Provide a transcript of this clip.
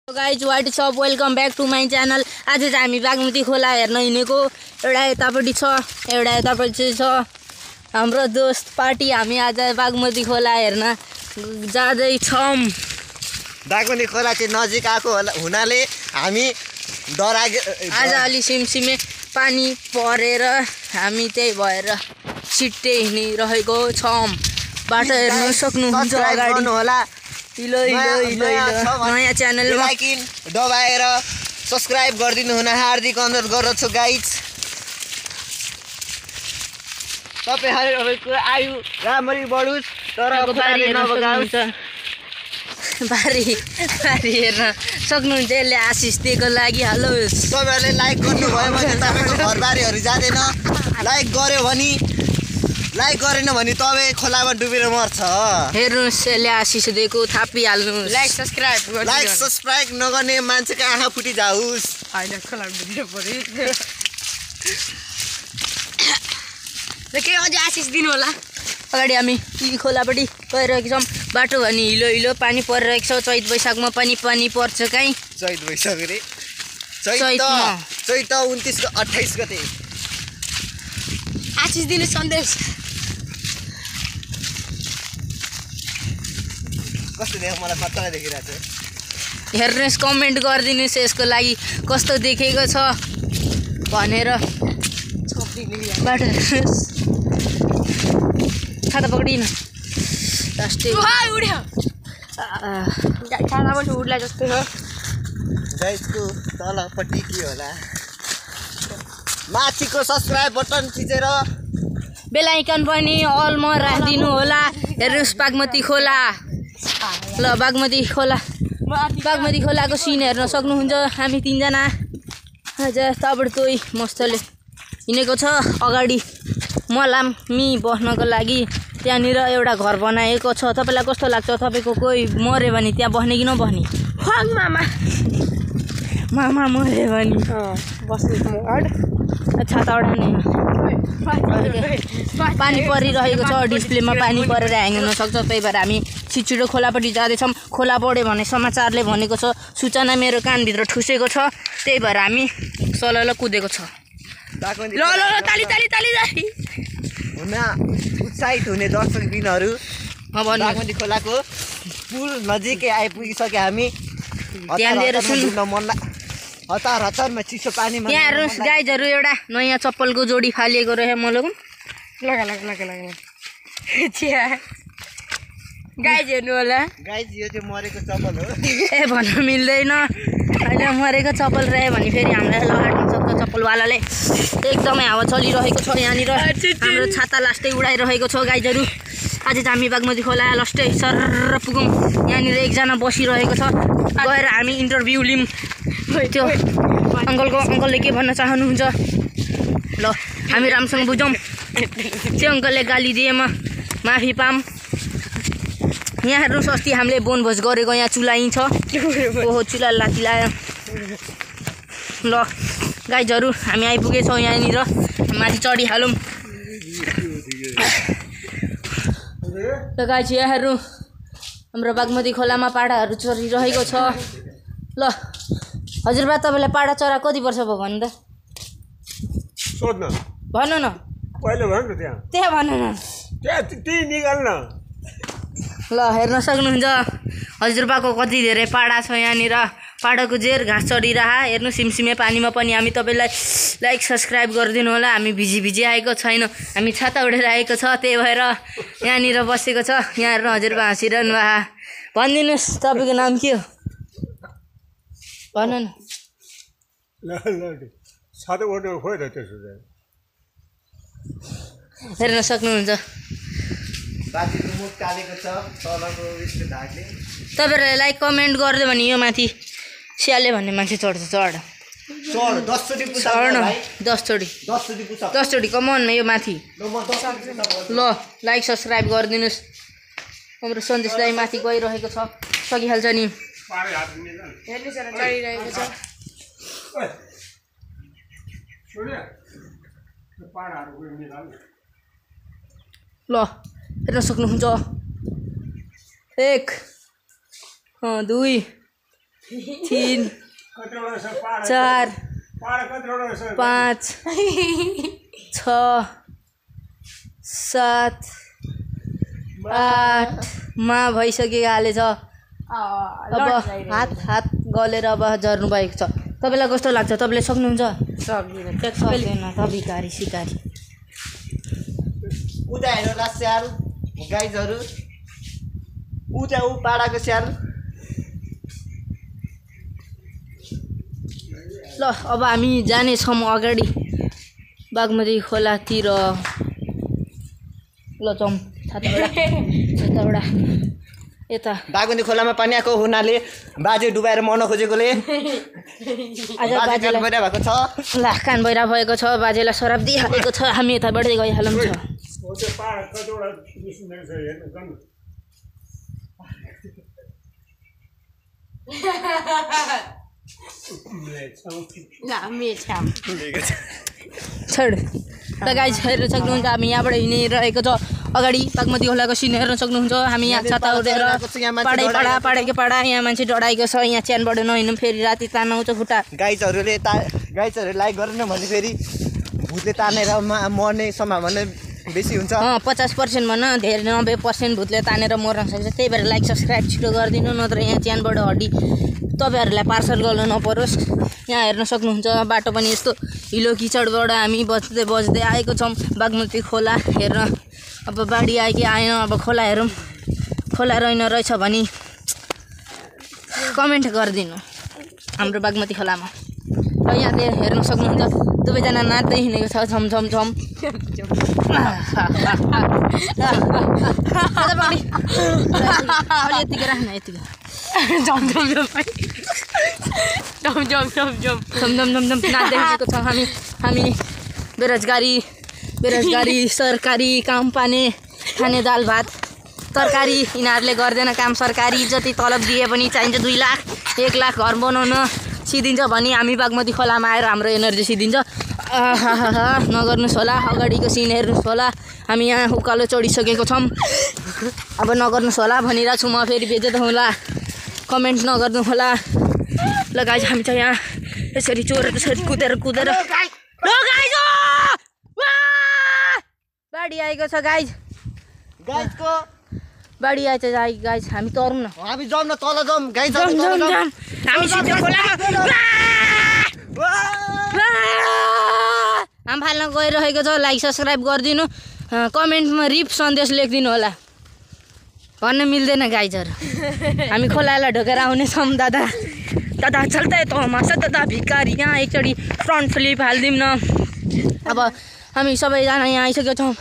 Guys what is up welcome back to my channel. आज चाहिँ हामी बागमती खोला हेर्न हिँडेको। एउटा यतापट्टि छ, एउटा यतापट्टि छ। हाम्रो दोस्त पार्टी हामी आज बागमती खोला हेर्न जाँदैछौँ। बागमती खोला चाहिँ नजिक आएको हुनाले हामी आज अलि सिमसिमे पानी परेर हामी त्यही भएर छिट्टै हिँडिरहेको छौँ। बाटो हेर्न सक्नुहुन्छ अगाडि होला। नयाँ च्यानलमा दबाएर सब्सक्राइब गरिदिनु हुन हार्दिक अनुरोध गर्दछु गाइज। तपाईँहरूको आयु राम्ररी बढोस् तर बारी हेर्न सक्नुहुन्छ। यसले आशिष दिएको लागि हेलो। तपाईँहरूले लाइक गर्नुभयो भने तपाईँको घरबारीहरू जाँदैन। लाइक गरेन भने तपाईँ खोलामा डुबेर मर्छ। हेर्नुहोस् यसले आशिष दिएको थापिहाल्नुहोस्। लाइक सब्सक्राइब नगर्ने मान्छेको आँखा फुटी जाओस्। के अझै आशिष दिनु होला। अगाडि हामी यी खोलापट्टि गइरहेको छौँ। बाटो भने हिलो पानी परिरहेको छ। चैत वैशाखमा पनि पानी पर्छ कहीँ। चैत वैशाख रे चैत 29 र 28 गते आशिष दिनु सन्देश। कस्तो देख्यो मलाई खतरा देखिरहेको छ। हेर्नुहोस् कमेन्ट गरिदिनुहोस् यसको लागि कस्तो देखेको छ भनेर। बाटो हेर्नुहोस्। छाता पक्रिन उड्ला जस्तो हो। गाइजको तलपट्टि के होला माथिको सब्सक्राइब बटन थिचेर बेल आइकन पनि अलमा राखिदिनु होला। हेर्नुहोस् बागमती खोला। ल बागमती खोलाको सिन हेर्न सक्नुहुन्छ। हामी तीनजना आज ताबडतोब मस्तले हिँडेको छ। अगाडि मलामी बस्नको लागि त्यहाँनिर एउटा घर बनाएको छ। तपाईँलाई कस्तो लाग्छ? तपाईँको कोही मऱ्यो भने त्यहाँ बस्ने कि नबस्ने? मामा मऱ्यो भने बस्ने छाता ओढाउने। पानी परिरहेको छ। डिस्प्लेमा पानी परेर ह्याङ हुन सक्छ। त्यही भएर हामी छिटो खोलापट्टि जाँदैछौँ। खोला बढ्यो भने समाचारले भनेको छ। सूचना मेरो कानभित्र ठुसेको छ। त्यही भएर हामी सलल कुदेको छ। हुन उत्साहित हुने दर्शकबिनहरू बागमती खोलाको पुल नजिकै आइपुगिसक्यो। हामी हतारमा चिसो पानीमा यहाँ हेर्नुहोस् गाइजहरू एउटा नयाँ चप्पलको जोडी फालिएको रह्यो। म लगौँ गाइज हेर्नु होला। गाइज यो चाहिँ मरेको चप्पल हो। ए भन्न मिल्दैन। अहिले मरेको चप्पल रह्यो भने फेरि हामीलाई लगाट्न सक्छ चप्पलवालाले। एकदमै हावा चलिरहेको छ यहाँनिर। हाम्रो छाता लास्टै उडाइरहेको छ गाइजहरू। आज चाहिँ हामी बागमती खोला लास्टै सर पुगौँ। यहाँनिर एकजना बसिरहेको छ। गएर हामी इन्टरभ्यू लिउँ। त्यो अङ्कलले के भन्न चाहनुहुन्छ? ल हामी राम्रोसँग बुझौँ। त्यो अङ्कलले गाली दिएमा माफी पाऊँ। यहाँ हेर्नुहोस् अस्ति हामीले बनभोज गरेको यहाँ चुलाइ छ। ओहो चुला लाथी लायो। ल गाइजहरू हामी आइपुगेछौँ यहाँनिर। माथि चढिहालौँ। ल गाइज यहाँ हेर्नु हाम्रो बागमती खोलामा पाडाहरू चरिरहेको छ। ल हजुरबा तपाईँलाई पाडा चरा कति वर्ष भयो भन्नु त? भन्नु न त्यहाँ भन्नु न। ल हेर्न सक्नुहुन्छ हजुरबाको कति धेरै पाडा छ यहाँनिर। पाडाको जेर घाँस चढिरह। हेर्नु सिमसिमे पानीमा पनि हामी तपाईँलाई लाइक सब्सक्राइब गरिदिनु होला। हामी भिजी आएको छैन। हामी छाता उडेर आएको छ। त्यही भएर यहाँनिर बसेको छ। यहाँ हेर्नु हजुरबा हाँसिरहनु भए। भनिदिनुहोस् तपाईँको नाम के हो? भन्नु न। हेर्न सक्नुहुन्छ तपाईँहरूले लाइक कमेन्ट गरिदियो भने यो माथि स्याले भन्ने मान्छे चढ्छ। चढ 10 चोटि कमन यो माथि। ल लाइक सब्सक्राइब गरिदिनुहोस्। हाम्रो सन्देश दाइ माथि गइरहेको छ। सकिहाल्छ नि। ल हेर्न सक्नुहुन्छ 1 2 3 4 5 6 7 8 मा भइसकेको हालेछ। अब हात गलेर अब झर्नु भएको छ। तपाईँलाई कस्तो लाग्छ? तपाईँले सक्नुहुन्छ? सक्दैन त भिखारी सिकारी। उता हेर्नुहोला स्याल गाइजहरू, उता ऊ पाडाको स्याल। ल अब हामी जानेछौँ अगाडि बागमती खोलातिर। ल जाउँ छाताबाट यता। बागमती खोलामा पानी आएको हुनाले बाजे डुबाएर मर्न खोजेकोले आज बाजे कान भइरहेको भएको छ। ल कान भइरहेको भएको छ, बाजेलाई सराप दिइहालेको छ। हामी यता बढ्दै गइहालौँ छ। छोड त गाइस हेर्न सक्नुहुन्छ हामी यहाँबाट हिँडिरहेको छ। अगाडि बागमती खोलाको सिन हेर्न सक्नुहुन्छ। हामी यहाँ छाता उडेर पाडै पाडा यहाँ मान्छे डढाएको छ। यहाँ च्यानबाट नहिँड्नु फेरि राति तान आउँछ खुट्टा। गाइजहरूले लाइक गरेन भने फेरि भूतले तानेर मर्ने सम्भावना बेसी हुन्छ। 50% भन्न धेरै 90% भूतले तानेर मर्न सक्छ। त्यही भएर लाइक सब्सक्राइब छिटो गरिदिनु, नत्र यहाँ च्यानबाट हड्डी तपाईँहरूलाई पार्सल गर्न नपरोस्। यहाँ हेर्न सक्नुहुन्छ बाटो पनि यस्तो हिलो किचडबाट हामी बज्दै आएको छौँ बागमती खोला हेर्न। अब बाढी आयो कि आएन, अब खोला हेरौँ। खोला रहेन रहेछ भने कमेन्ट गरिदिनु हाम्रो बागमती खोलामा। र यहाँ हेर्न सक्नुहुन्छ दुवैजना नाच्दै हिँडेको छ झम झम झम। यतिकै राख्न यतिकै नाच्दै हिँडेको छ हामी। बेरोजगारी सरकारी काम खाने दाल भात तरकारी यिनीहरूले गर्दैन काम। सरकारी जति तलब दिए पनि चाहिन्छ 2 लाख 1 लाख घर बनाउन सिदिन्छ भने हामी बागमती खोलामा आएर हाम्रो एनर्जी सिदिन्छ। नगर्नुहोस् होला, अगाडिको सिन हेर्नुहोस् होला। हामी यहाँ उकालो चढिसकेको छौँ। अब नगर्नुहोस् होला भनिरहेको छु म, फेरि बेइज्जत होला, कमेन्ट नगर्नु होला। ल गाइज हामी चाहिँ यहाँ यसरी चोरेर त्यसरी कुदेर बाढी आएको छ गाइज। बाढी आएछ गाइज, हामी तरौँ न। हामी जाउँ न, तल जाउँ गाइज। हामी सिधै खोलामा हाम फाल्न गइरहेको छ। लाइक सब्सक्राइब गरिदिनु, कमेन्टमा रिप सन्देश लेखिदिनु होला। भन्न मिल्दैन गाइजहरू। हामी खोलालाई ढोकेर आउनेछौँ। दादा चल्दै त माछा दादा भिकारी। यहाँ एकचोटि फ्रन्ट फ्लिप हालिदिउँ न। अब हामी सबैजना यहाँ आइसकेको छौँ।